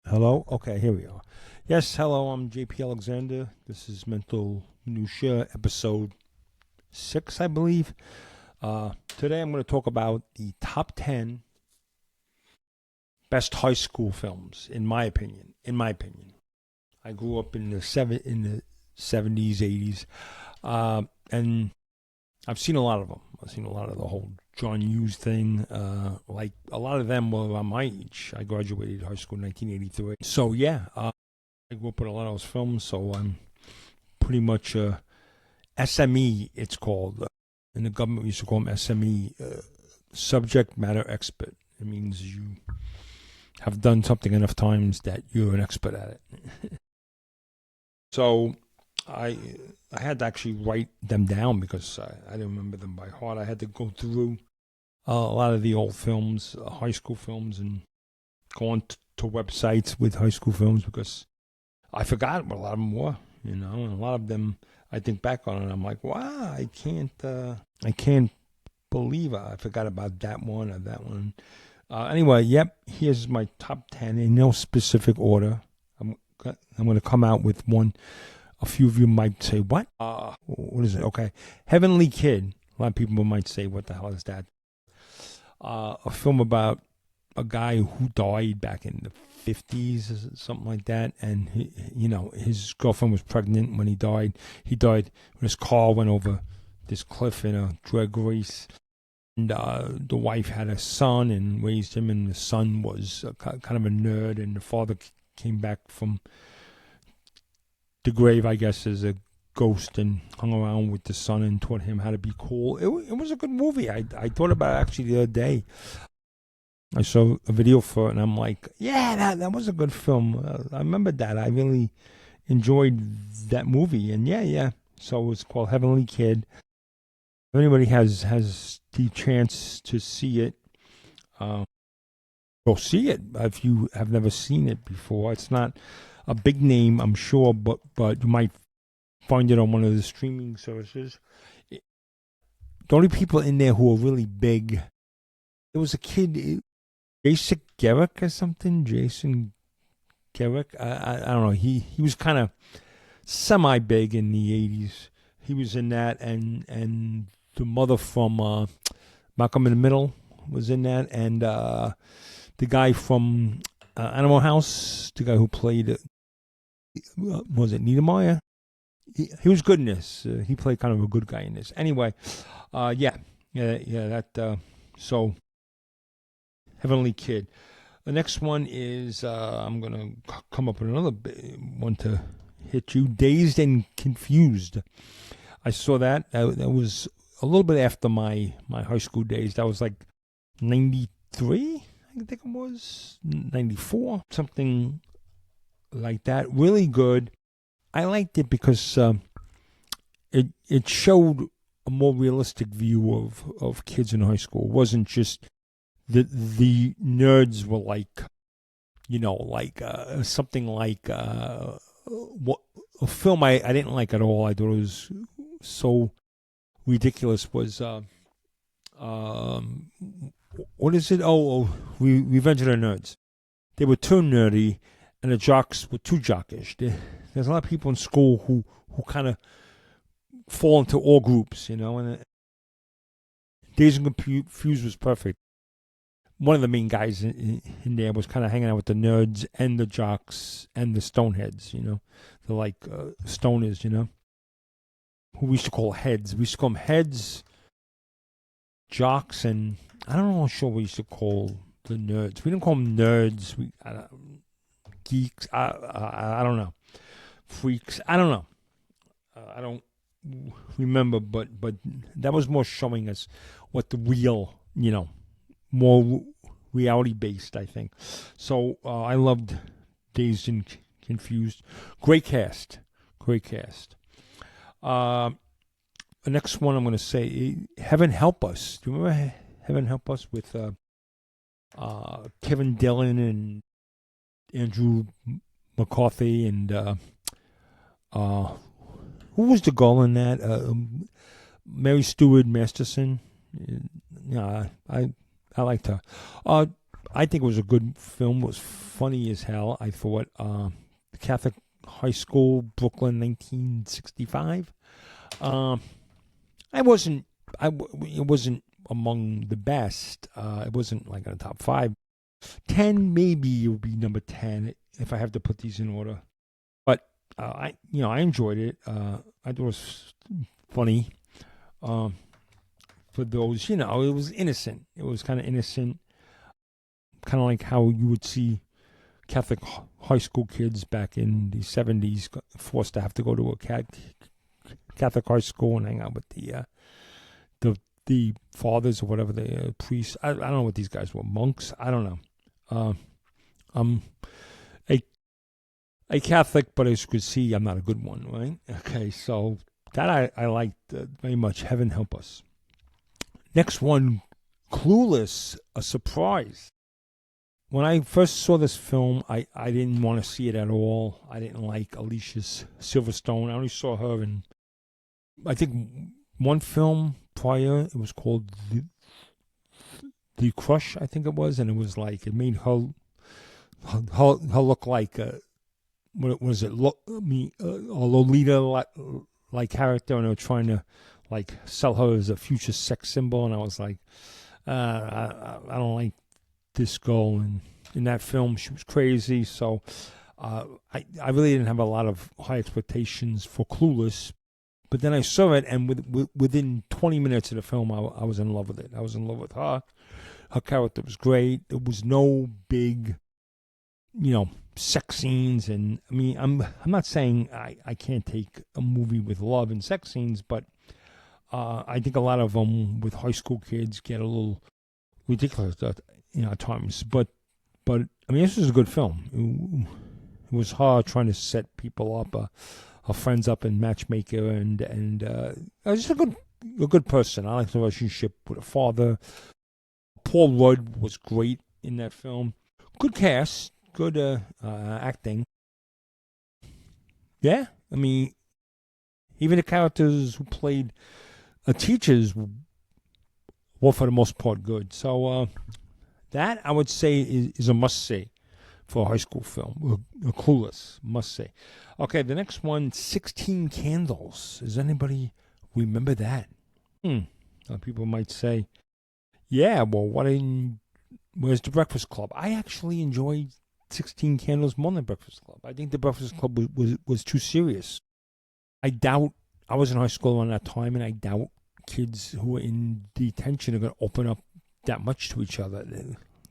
Hello? Okay, here we are. Yes, hello, I'm JP Alexander. This is Mental Minutia, episode 6, I believe. Today I'm going to talk about the top 10 best high school films, in my opinion. I grew up in the 70s, 80s, and I've seen a lot of them. I've seen a lot of the whole John Hughes thing. Like, a lot of them were around my age. I graduated high school in 1983. So, yeah, I grew up with a lot of those films, so I'm pretty much a SME, it's called. In the government, we used to call them SME, subject matter expert. It means you have done something enough times that you're an expert at it. So I I had to actually write them down because I didn't remember them by heart. I had to go through a lot of the old films, high school films, and go on to websites with high school films because I forgot what a lot of them were, and a lot of them I think back on it, and I'm like, wow, I can't believe I forgot about that one or that one. Anyway, yep, here's my top 10 in no specific order. I'm going to come out with one. A few of you might say, what? What is it? Okay. Heavenly Kid. A lot of people might say, what the hell is that? A film about a guy who died back in the 50s or something like that, and his girlfriend was pregnant when he died. He died when his car went over this cliff in a drag race, and the wife had a son and raised him, and the son was kind of a nerd, and the father came back from the grave, I guess, as a ghost, and hung around with the son and taught him how to be cool. It was a good movie. I thought about it actually the other day. I saw a video for it, and I'm like, yeah, that was a good film. I remember that. I really enjoyed that movie, and yeah. So it's called Heavenly Kid. If anybody has the chance to see it, go see it. If you have never seen it before, it's not a big name, I'm sure, but you might find it on one of the streaming services. The only people in there who are really big, there was a kid, Jason Garrick or something. Jason Garrick. I don't know. He was kind of semi big in the 80s. He was in that, and the mother from Malcolm in the Middle was in that, and the guy from Animal House, the guy who played was it Niedermeyer? He was good in this. He played kind of a good guy in this. Anyway, yeah. That so Heavenly Kid. The next one is I'm gonna come up with another one to hit you. Dazed and Confused. I saw that. That was a little bit after my high school days. That was like 93, I think it was 94, something like that. Really good. I liked it because it showed a more realistic view of kids in high school. It wasn't just the nerds were like, something like what a film I didn't like at all. I thought it was so ridiculous. Was what is it? Revenge of the Nerds. They were too nerdy, and the jocks were too jockish. There's a lot of people in school who kind of fall into all groups, and Days and Confused was perfect. One of the main guys in there was kind of hanging out with the nerds and the jocks and the stoneheads, the like stoners, who we used to call heads. We used to call them heads, jocks, and I don't know sure we used to call the nerds. We didn't call them nerds. Geeks. I don't know. Freaks. I don't know. I don't remember, but that was more showing us what the real, more reality based, I think. So I loved Dazed and Confused. Great cast. The next one I'm going to say, Heaven Help Us. Do you remember Heaven Help Us with Kevin Dillon and Andrew McCarthy and who was the girl in that? Mary Stuart Masterson. Yeah, I liked her. I think it was a good film. It was funny as hell. I thought Catholic High School, Brooklyn, 1965. I wasn't. It wasn't among the best. It wasn't like in the top 5. 10 maybe it would be number 10 if I have to put these in order. But I enjoyed it. I thought it was funny. For those, it was innocent. It was kind of innocent, kind of like how you would see Catholic high school kids back in the 70s forced to have to go to a Catholic high school and hang out with the fathers or whatever, the priests. I don't know what these guys were, monks. I don't know. I'm a Catholic, but as you can see, I'm not a good one, right? Okay, so that I liked very much. Heaven help us. Next one, Clueless, a surprise. When I first saw this film, I didn't want to see it at all. I didn't like Alicia Silverstone. I only saw her in, I think, one film prior. It was called The Crush, I think it was, and it was like, it made her look like what was it? A Lolita like character, and they were trying to like sell her as a future sex symbol, and I was like, I don't like this girl. And in that film, she was crazy. So I really didn't have a lot of high expectations for Clueless. But then I saw it, and within 20 minutes of the film, I was in love with it. I was in love with her. Her character was great. There was no big, sex scenes. And I mean, I'm not saying I can't take a movie with love and sex scenes, but I think a lot of them with high school kids get a little ridiculous at times. But I mean, this was a good film. It was hard trying to set people up, her friends up and matchmaker, and just a good person. I liked the relationship with her father. Paul Rudd was great in that film. Good cast, good acting. Yeah, I mean, even the characters who played teachers were for the most part good. So that I would say is a must-see for a high school film. A Clueless, must-see. Okay, the next one, 16 Candles. Does anybody remember that? People might say, yeah, well, where's the Breakfast Club? I actually enjoyed 16 Candles more than Breakfast Club. I think the Breakfast Club was too serious. I was in high school around that time, and I doubt kids who are in detention are going to open up that much to each other.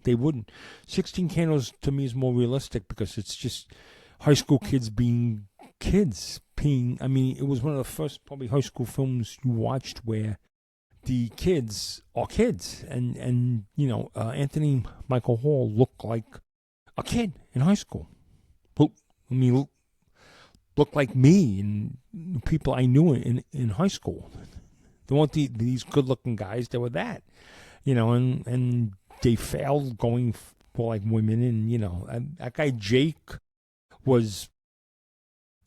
They wouldn't. 16 Candles to me is more realistic because it's just high school kids being kids. I mean, it was one of the first probably high school films you watched where the kids are kids. And Anthony Michael Hall looked like a kid in high school. Looked like me and people I knew in high school. They weren't these good-looking guys. They were that, and they failed going for like women. And that guy Jake was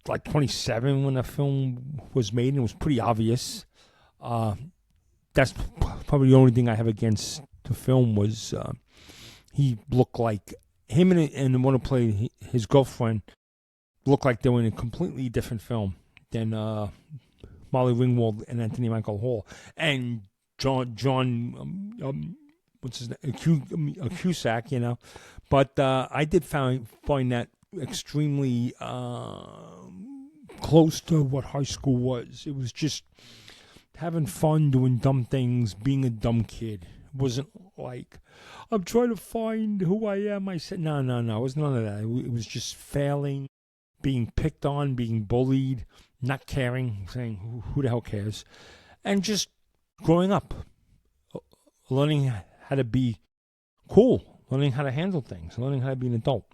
like 27 when the film was made, and it was pretty obvious. That's probably the only thing I have against the film was he looked like him and the one who played his girlfriend looked like they were in a completely different film than Molly Ringwald and Anthony Michael Hall and John what's his name, Cusack, But I did find that extremely close to what high school was. It was just having fun, doing dumb things, being a dumb kid. It wasn't like, I'm trying to find who I am. I said, no. It was none of that. It was just failing, being picked on, being bullied, not caring, saying, who the hell cares? And just growing up, learning how to be cool, learning how to handle things, learning how to be an adult.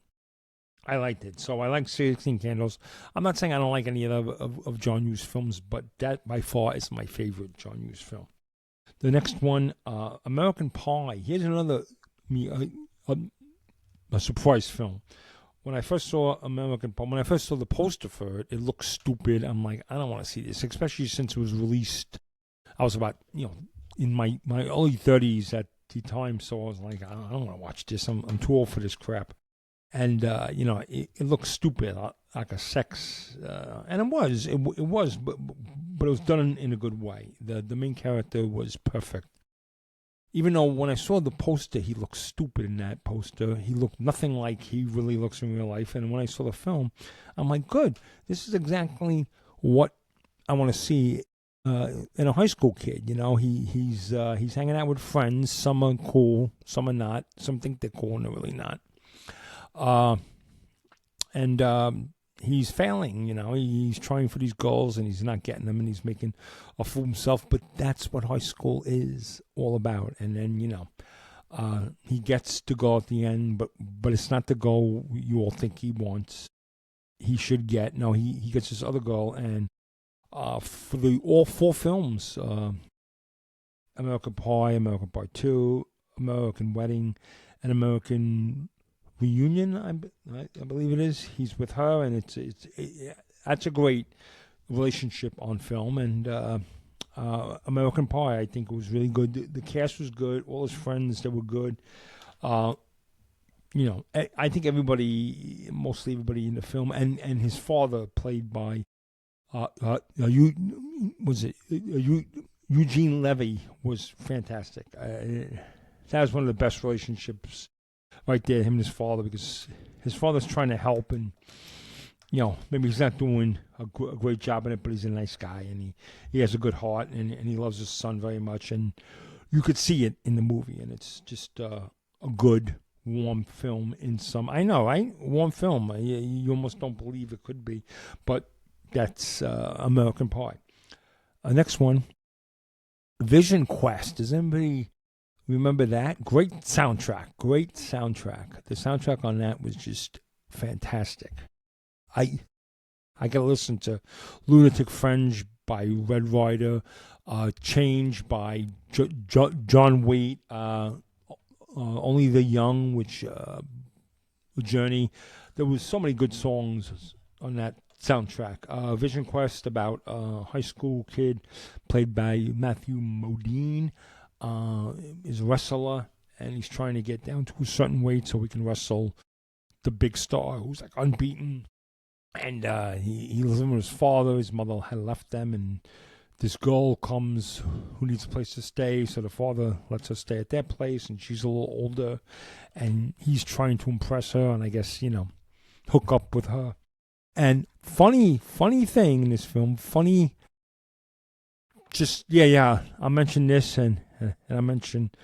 I liked it. So I like 16 Candles. I'm not saying I don't like any of John Hughes films, but that by far is my favorite John Hughes film. The next one, American Pie. Here's another a surprise film. When I first saw American Pie, when I first saw the poster for it, it looked stupid. I'm like, I don't want to see this, especially since it was released. I was about, in my early 30s at 50 times, so I was like, I don't want to watch this. I'm too old for this crap. And it looks stupid, like a sex, and it was, but it was done in a good way. The main character was perfect. Even though when I saw the poster, he looked stupid in that poster. He looked nothing like he really looks in real life. And when I saw the film, I'm like, good. This is exactly what I want to see in a high school kid. He's hanging out with friends. Some are cool, some are not. Some think they're cool and they're really not. And he's failing, he's trying for these goals and he's not getting them, and he's making a fool of himself. But that's what high school is all about. And then, he gets to go at the end, but it's not the goal you all think he wants. He should get. No, he gets this other goal. And for all 4 films, American Pie, American Pie 2, American Wedding, and American Reunion, I believe it is. He's with her, and that's a great relationship on film. And American Pie, I think it was really good. The cast was good. All his friends, they were good. I think mostly everybody in the film, and his father, played by Eugene Levy, was fantastic. That was one of the best relationships right there, him and his father, because his father's trying to help, and maybe he's not doing a great job in it, but he's a nice guy, and he has a good heart, and he loves his son very much, and you could see it in the movie, and it's just a good, warm film in some. I know, right? Warm film. You almost don't believe it could be, but that's American Pie. Next one, Vision Quest. Does anybody remember that? Great soundtrack. The soundtrack on that was just fantastic. I got to listen to Lunatic Fringe by Red Rider, Change by John Waite, Only the Young, which Journey. There was so many good songs on that soundtrack. Vision Quest, about a high school kid played by Matthew Modine. Is a wrestler, and he's trying to get down to a certain weight so he can wrestle the big star who's like unbeaten. And he lives with his father. His mother had left them, and this girl comes who needs a place to stay, so the father lets her stay at that place, and she's a little older, and he's trying to impress her, and I guess, hook up with her. And funny thing in this film, I'll mention this, and I mentioned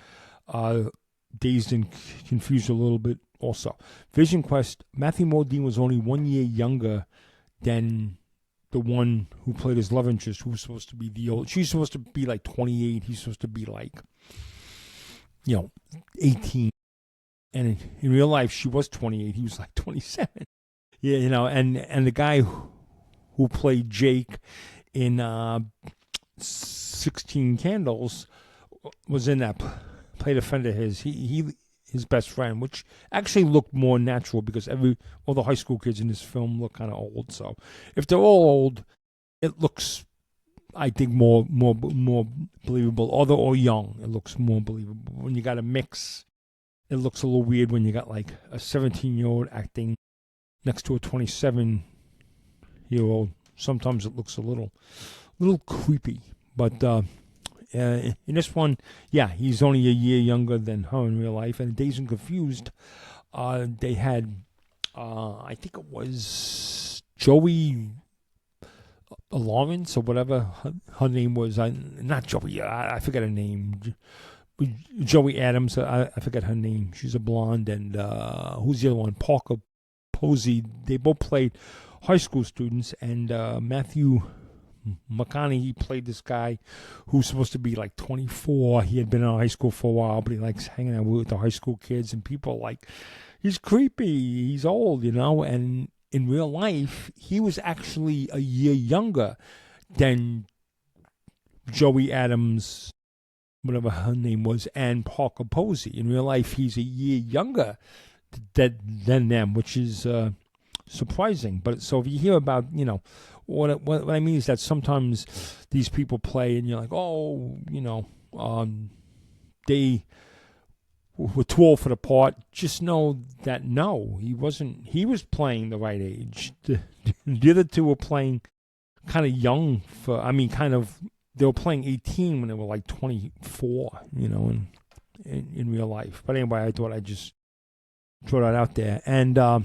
Dazed and Confused a little bit also. Vision Quest, Matthew Modine was only 1 year younger than the one who played his love interest, who was supposed to be the old. She's supposed to be like 28. He's supposed to be like, 18. And in real life, she was 28. He was like 27. Yeah, and the guy who played Jake in 16 Candles was in that, played a friend of his. His best friend, which actually looked more natural because all the high school kids in this film look kind of old. So if they're all old, it looks, I think, more believable. Or they're all young, it looks more believable. When you got a mix, it looks a little weird when you got like a 17-year-old acting next to a 27-year-old. Sometimes it looks a little creepy, but in this one, he's only a year younger than her in real life. And Dazed and Confused, they had, I think it was Joey Lawrence or whatever her name was. Not Joey, I forget her name. Joey Adams, I forget her name. She's a blonde. And who's the other one? Parker Posey. They both played high school students. And Matthew McConaughey played this guy who's supposed to be like 24. He had been in high school for a while, but he likes hanging out with the high school kids, and people are like, he's creepy, he's old, and in real life, he was actually a year younger than Joey Adams, whatever her name was, and Parker Posey. In real life, he's a year younger than them, which is surprising. But so if you hear about, what I mean is that sometimes these people play and you're like, they were too old for the part, just know that no, he wasn't. He was playing the right age. The other two were playing kind of young for. I mean, kind of. They were playing 18 when they were like 24. In real life. But anyway, I thought I'd just throw that out there. And the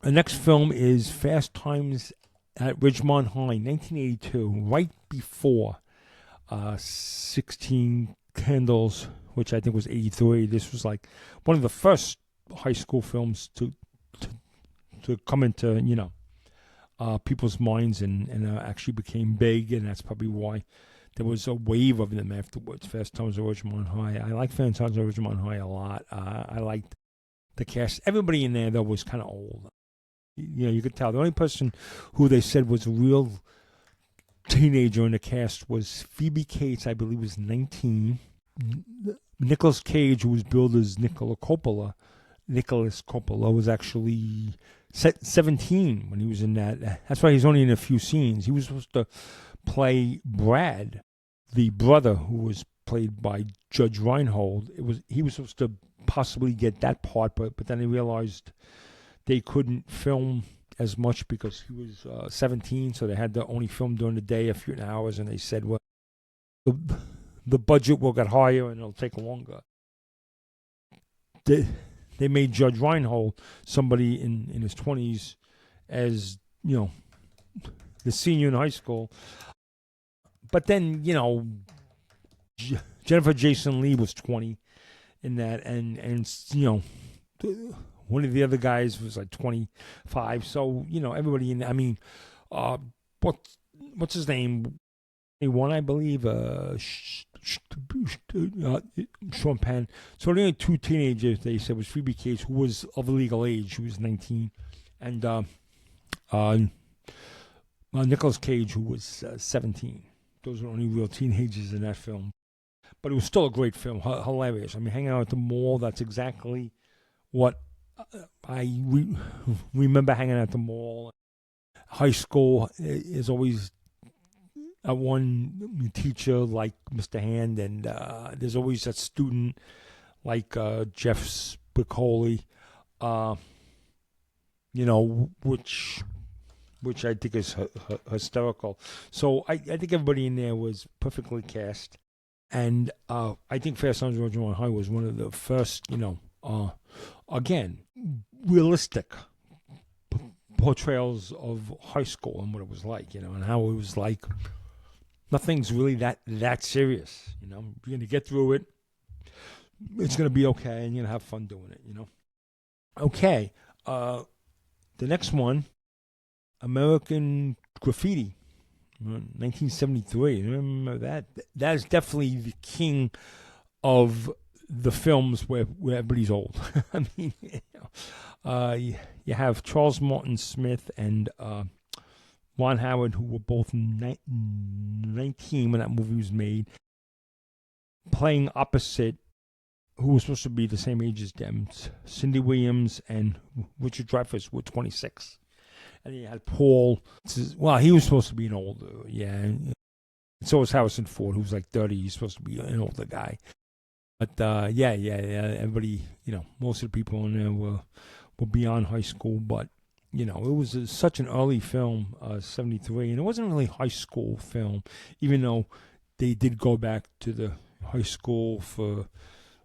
next film is Fast Times at Ridgemont High, 1982, right before 16 Candles, which I think was 83. This was like one of the first high school films to come into, people's minds and actually became big, and that's probably why there was a wave of them afterwards. Fast Times at Ridgemont High. I like Fast Times at Ridgemont High a lot. I liked the cast. Everybody in there, though, was kind of old. You could tell. The only person who they said was a real teenager in the cast was Phoebe Cates, I believe was 19. Nicolas Cage, who was billed as Nicholas Coppola, was actually 17 when he was in that. That's why he's only in a few scenes. He was supposed to play Brad, the brother who was played by Judge Reinhold. He was supposed to possibly get that part, but then they realized they couldn't film as much because he was 17, so they had to only film during the day a few hours, and they said, well, the budget will get higher and it'll take longer. They made Judge Reinhold somebody in his 20s as, the senior in high school. But then, Jennifer Jason Leigh was 20 in that, and one of the other guys was like 25. So, everybody in, what's his name? He won, I believe, Sean Penn. So the only two teenagers they said was Phoebe Cates, who was of legal age, who was 19, and Nicolas Cage, who was 17. Those were only real teenagers in that film. But it was still a great film, hilarious. I mean, hanging out at the mall, that's exactly what I remember hanging out at the mall. High school is always one teacher like Mr. Hand, and there's always that student like Jeff Spicoli, which I think is hysterical. So I think everybody in there was perfectly cast, and I think Fast Times at Ridgemont High was one of the first, again, realistic portrayals of high school and what it was like, and how it was like. Nothing's really that serious, You're going to get through it. It's going to be okay, and you're going to have fun doing it, Okay, the next one, American Graffiti, 1973. Remember that? That is definitely the king of the films where everybody's old. I mean, you have Charles Martin Smith and Ron Howard, who were both 19 when that movie was made, playing opposite, who was supposed to be the same age as them. Cindy Williams and Richard Dreyfuss were 26. And then you had Paul. Well, he was supposed to be an older, yeah. And so was Harrison Ford, who was like 30. He's supposed to be an older guy. But, yeah. Everybody, most of the people in there were beyond high school, but it was such an early film, 73, and it wasn't really a high school film, even though they did go back to the high school for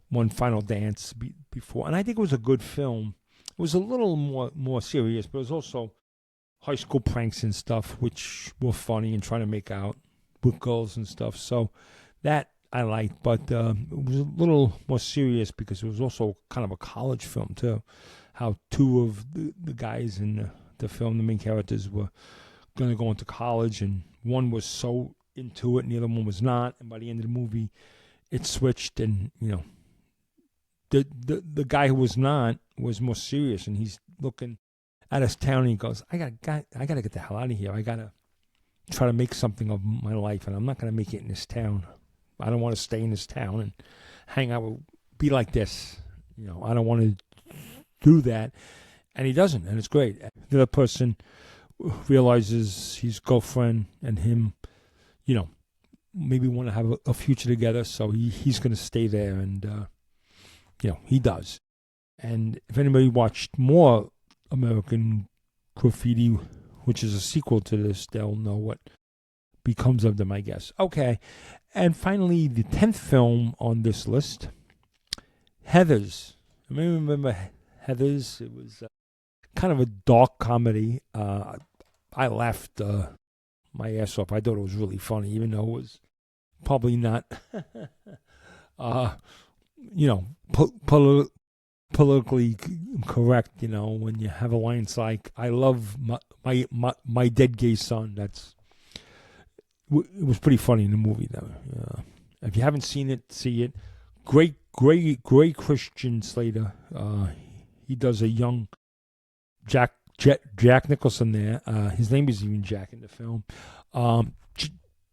one final dance before. And I think it was a good film. It was a little more serious, but it was also high school pranks and stuff, which were funny and trying to make out with girls and stuff. So that I liked, but it was a little more serious because it was also kind of a college film, too. How two of the guys in the film, the main characters, were going to go into college, and one was so into it and the other one was not. And by the end of the movie, it switched, and the guy who was not was more serious, and he's looking at his town and he goes, I gotta get the hell out of here. I gotta try to make something of my life, and I'm not gonna make it in this town. I don't want to stay in this town and hang out be like this. I don't want to do that, and he doesn't, and it's great. The other person realizes his girlfriend and him, maybe want to have a future together, so he's going to stay there, and he does. And if anybody watched more American Graffiti, which is a sequel to this, they'll know what becomes of them, I guess. Okay. And finally, the 10th film on this list, Heathers. I remember Heathers. It was kind of a dark comedy. I laughed my ass off. I thought it was really funny, even though it was probably not, politically correct. When you have a line like, "I love my dead gay son." It was pretty funny in the movie, though. If you haven't seen it, see it. Great Christian Slater. He does a young Jack Nicholson there. His name is even Jack in the film.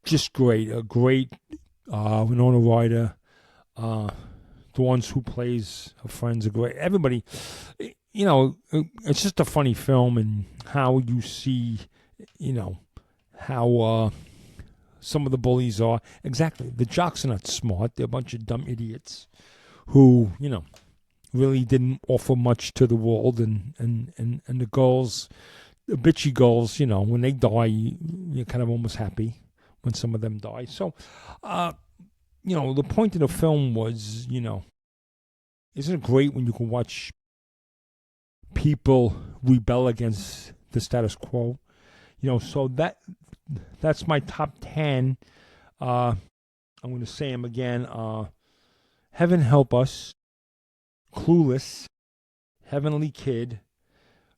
Just great. A great Winona Ryder. The ones who plays her friends are great. Everybody, it's just a funny film, and how you see, how some of the bullies are. Exactly. The jocks are not smart. They're a bunch of dumb idiots who, really didn't offer much to the world, and the girls, the bitchy girls, when they die, you're kind of almost happy when some of them die. So, the point of the film was, isn't it great when you can watch people rebel against the status quo? So that's my top 10. I'm going to say them again. Heaven Help Us, Clueless, Heavenly Kid,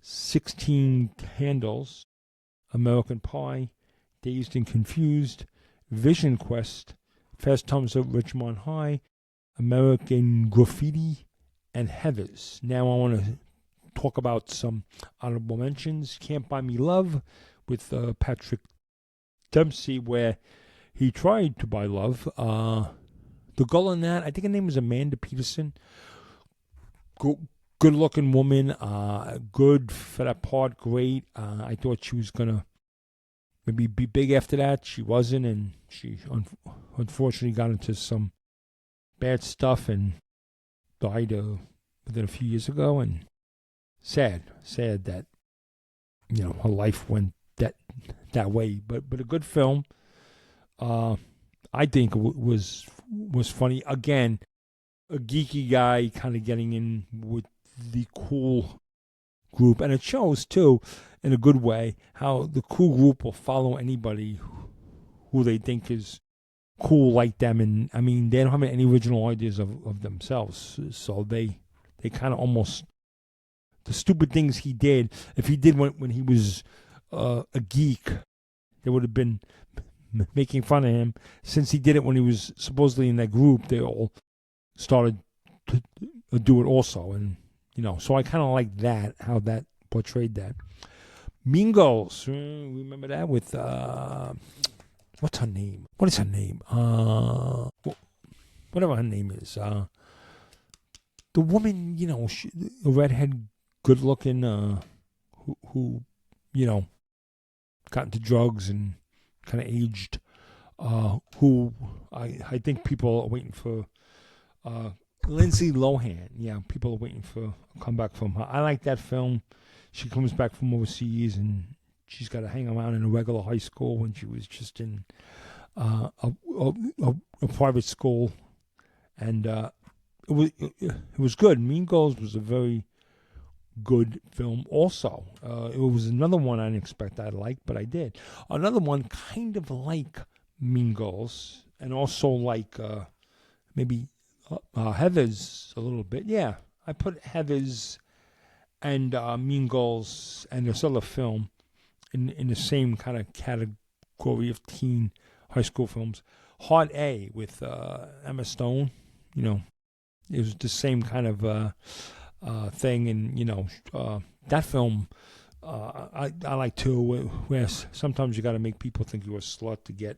16 Candles, American Pie, Dazed and Confused, Vision Quest, Fast Times at Ridgemont High, American Graffiti, and Heathers. Now I want to talk about some honorable mentions. Can't Buy Me Love with Patrick Dempsey, where he tried to buy love. The girl in that, I think her name was Amanda Peterson. Good-looking woman, good for that part, great. I thought she was going to maybe be big after that. She wasn't, and she unfortunately got into some bad stuff and died within a few years ago. And sad that her life went that way. But a good film. I think was funny. Again, a geeky guy kind of getting in with the cool group, and it shows too, in a good way, how the cool group will follow anybody who they think is cool like them. And I mean, they don't have any original ideas of themselves, so they kind of almost, the stupid things he did, if he did when he was a geek, they would have been making fun of him. Since he did it when he was supposedly in that group, they all started to do it also. And so I kind of like that, how that portrayed that. Mean Girls, remember that with what's her name? What is her name? Whatever her name is. The woman, a redhead, good looking, who got into drugs and kind of aged. Who I think people are waiting for. Lindsay Lohan. Yeah, people are waiting for a comeback from her. I like that film. She comes back from overseas, and she's got to hang around in a regular high school when she was just in a private school, and it was good. Mean Girls was a very good film also. It was another one I didn't expect I'd like, but I did. Another one kind of like Mean Girls, and also like maybe Heathers a little bit. Yeah, I put Heathers and Mean Girls and this other film in the same kind of category of teen high school films. Hard A with Emma Stone. It was the same kind of thing, and that film I like too, where sometimes you got to make people think you're a slut to get,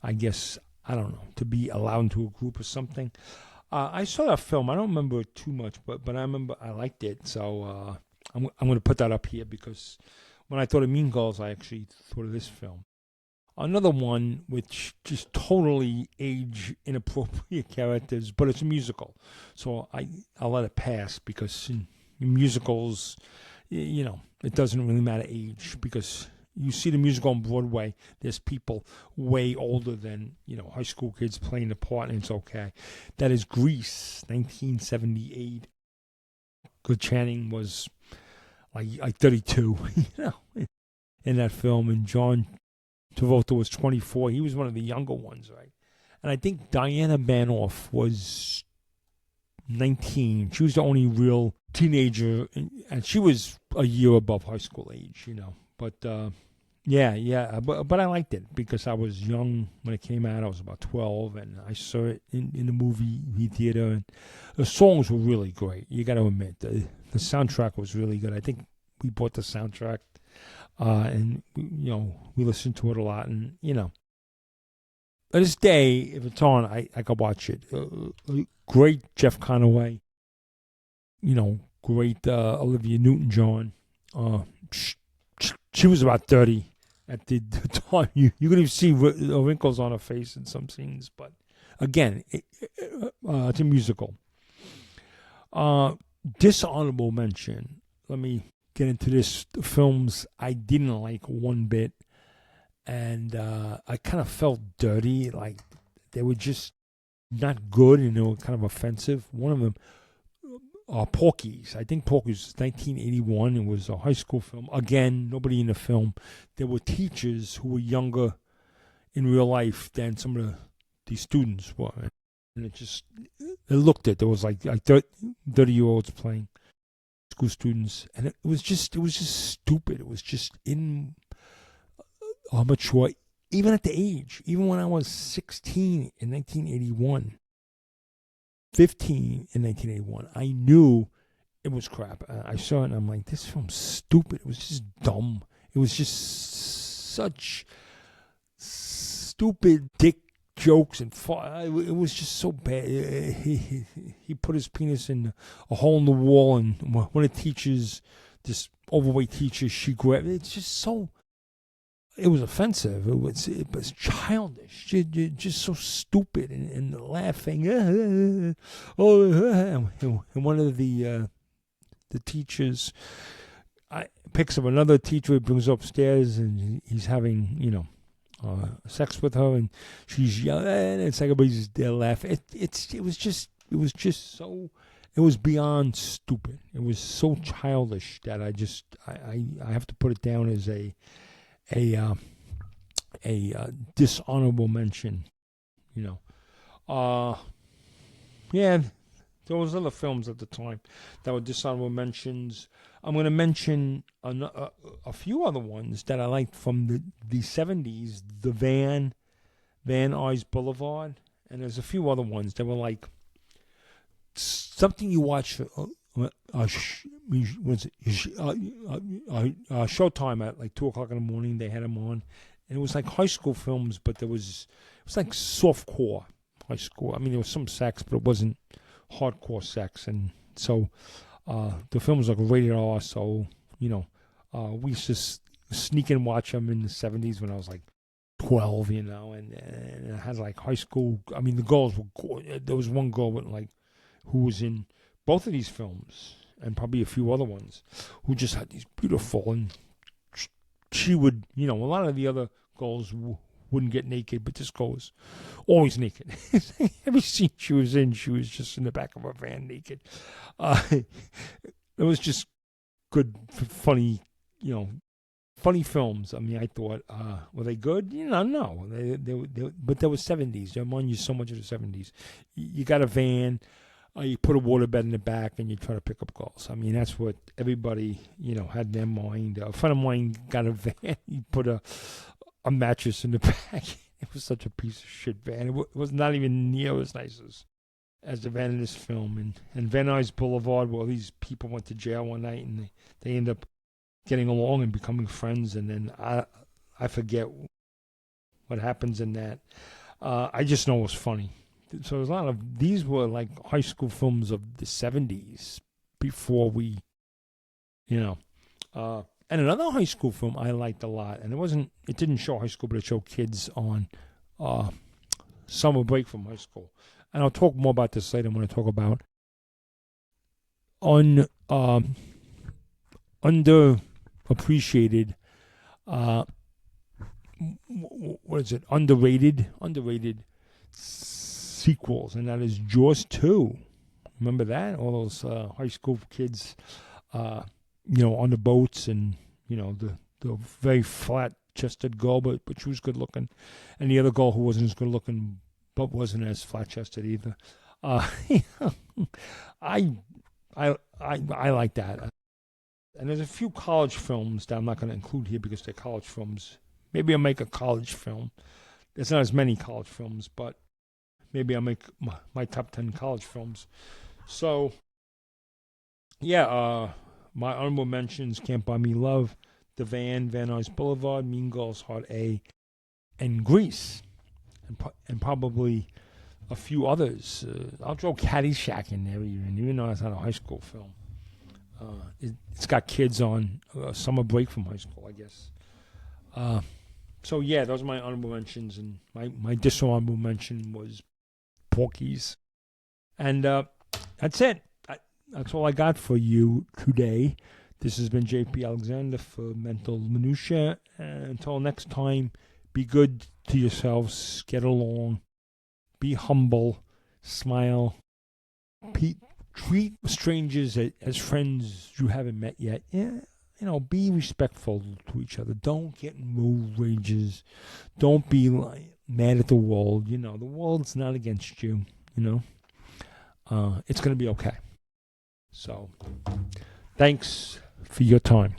I guess, I don't know, to be allowed into a group or something. I saw that film. I don't remember it too much, but I remember I liked it. So I'm going to put that up here, because when I thought of Mean Girls, I actually thought of this film. Another one which just totally age inappropriate characters, but it's a musical, so I'll let it pass because in musicals, it doesn't really matter age because you see the musical on Broadway. There's people way older than high school kids playing the part, and it's okay. That is Grease, 1978. Good Channing was like 32, in that film, and John Travolta was 24. He was one of the younger ones, right? And I think Diana Banoff was 19. She was the only real teenager, and she was a year above high school age, But but I liked it because I was young when it came out. I was about 12, and I saw it in the movie theater, and the songs were really great. You got to admit, the soundtrack was really good. I think we bought the soundtrack, and we listened to it a lot, and to this day, if it's on, I could watch it. Great Jeff Conaway, great Olivia Newton-John. She was about 30 at the time. You could even see wrinkles on her face in some scenes, but again, it's a musical. Dishonorable mention. Let me get into this. Films I didn't like one bit, and I kind of felt dirty, like they were just not good and they were kind of offensive. One of them, Porky's. I think Porky's was 1981. It was a high school film. Again, nobody in the film. There were teachers who were younger in real life than some of these students were. And it looked it. There was like 30-year-olds playing school students. And it was just stupid. It was just immature. Even at the age, even when I was 16 in 1981, 15 in 1981, I knew it was crap. I saw it and I'm like, this film's stupid. It was just dumb. It was just such stupid dick jokes and it was just so bad. He put his penis in a hole in the wall, and one of the teachers, this overweight teacher, she grabbed it. It's just so... It was offensive. It was childish, just so stupid, and laughing. And one of the teachers picks up another teacher, he brings her upstairs, and he's having sex with her, and she's yelling, and it's like everybody's there laughing. It was beyond stupid. It was so childish that I have to put it down as a dishonorable mention, there was other films at the time that were dishonorable mentions. I'm going to mention a few other ones that I liked from the 70s, the Van Nuys Boulevard, and there's a few other ones that were like something you watch Showtime at like 2 o'clock in the morning. They had them on, and it was like high school films, but it was like softcore high school. I mean, there was some sex, but it wasn't hardcore sex, and so the film was like rated R. So we used to sneak and watch them in the 70s when I was like 12, and I had like high school. I mean, the girls were. There was one girl who was in both of these films, and probably a few other ones, who just had these beautiful, and she would, a lot of the other girls wouldn't get naked, but this girl was always naked. Every scene she was in, she was just in the back of a van naked. It was just good, funny, funny films. I mean, I thought, were they good? No. But there was 70s. They remind you so much of the 70s. You got a van. You put a waterbed in the back and you try to pick up girls. I mean, that's what everybody, had in their mind. A friend of mine got a van. He put a mattress in the back. It was such a piece of shit van. It was not even near as nice as the van in this film. And Van Nuys Boulevard, well, these people went to jail one night and they end up getting along and becoming friends. And then I forget what happens in that. I just know it was funny. So there's a lot of these were like high school films of the 70s before we, And another high school film I liked a lot, and it didn't show high school, but it showed kids on summer break from high school. And I'll talk more about this later when I talk about underappreciated, what is it? Underrated sequels, and that is Jaws 2. Remember that? All those high school kids, on the boats, and the very flat-chested girl, but she was good looking, and the other girl who wasn't as good looking, but wasn't as flat-chested either. I like that. And there's a few college films that I'm not going to include here because they're college films. Maybe I'll make a college film. There's not as many college films, but maybe I'll make my top 10 college films. So, yeah, my honorable mentions: Can't Buy Me Love, The Van Nuys Boulevard, Mean Girls, Hard A, and Grease, and probably a few others. I'll throw Caddyshack in there, even though that's not a high school film. It's got kids on summer break from high school, I guess. So yeah, those are my honorable mentions, and my dishonorable mention was Porky's. And that's it. That's all I got for you today. This has been JP Alexander for Mental Minutia. And until next time, be good to yourselves, get along, be humble, smile, treat strangers as friends you haven't met yet. Yeah, be respectful to each other. Don't get in road rages. Don't be mad at the world. The world's not against you. It's going to be okay. So, thanks for your time.